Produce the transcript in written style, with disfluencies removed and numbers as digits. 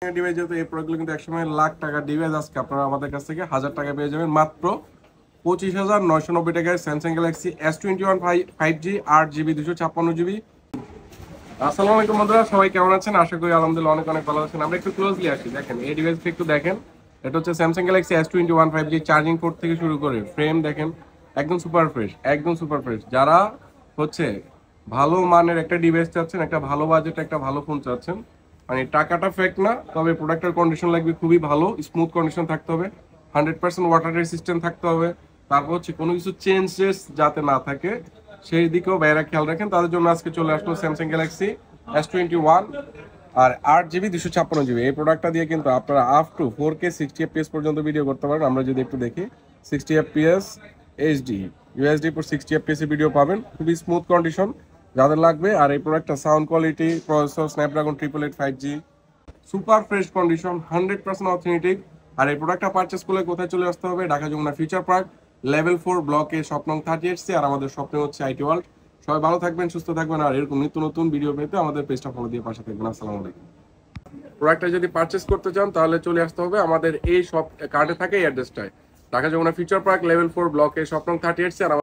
Device যেহেতু এই প্রোডাক্টগুলো কিন্তু একসময় লাখ টাকার ডিভাইস, আজকে আপনারা আমাদের কাছ থেকে 1000 টাকা পেয়ে যাবেন মাত্র 25,990 টাকায় Samsung Galaxy S21 5G 8GB 256GB। আসসালামু আলাইকুম বন্ধুরা, সবাই কেমন আছেন? আশা করি আলহামদুলিল্লাহ অনেক অনেক ভালো আছেন। আমরা একটু ক্লোজলি আসি, দেখেন এই ডিভাইসটা একটু দেখেন। এটা হচ্ছে Samsung Galaxy S21 5G, charging port থেকে শুরু করে ফ্রেম দেখেন একদম সুপার ফ্রেশ, একদম সুপার ফ্রেশ। যারা হচ্ছে ভালো মানের একটা ডিভাইস চাচ্ছেন, একটা ভালো বাজেট একটা ভালো ফোন চাচ্ছেন, মানে টাকাটা ফেক না, তবে প্রোডাক্টের কন্ডিশন লাগবে খুবই ভালো, স্মুথ কন্ডিশন থাকতে হবে, 100% ওয়াটার রেসিস্ট্যান্ট থাকতে হবে। তারপর হচ্ছে কোনো কিছু চেঞ্জেস যাতে না থাকে সেই দিকেও বাইরে খেয়াল রাখেন। তাদের জন্য আজকে চলে আসলো স্যামসাং গ্যালাক্সি S21 আর 8GB 256GB। এই প্রোডাক্টটা দিয়ে কিন্তু আপনারা আপ টু 4K 60fps পর্যন্ত ভিডিও করতে পারেন। আমরা যদি একটু দেখি 60fps এইচডি ইউএসডি পর 60fps এর ভিডিও পাবেন, খুবই স্মুথ কন্ডিশন যাদের লাগবে। আর এই প্রোডাক্টটা sound quality, processor Snapdragon 888 5G, super fresh condition, 100% authentic. আর এই প্রোডাক্টটা পারচেস করলে কোথায় চলে আসতে হবে? Dhaka Jamuna Future Park level 4 ব্লকে শপ নং 38C। আর আমাদের স্বপ্নে হচ্ছে আইটি ওয়ার্ল্ড। সবাই ভালো থাকবেন, সুস্থ থাকবেন, আর এরকম নিত্য নতুন ভিডিও পেতে আমাদের পেজটা ফলো দিয়ে পাশে থাকবেন। আসসালামু আলাইকুম। প্রোডাক্টটা যদি পারচেস করতে চান তাহলে চলে আসতে হবে আমাদের এই শপ, কার্ডে থাকে এই অ্যাড্রেসটায়, Dhaka Jamuna Future Park level 4 ব্লকে শপ নং 38C। আর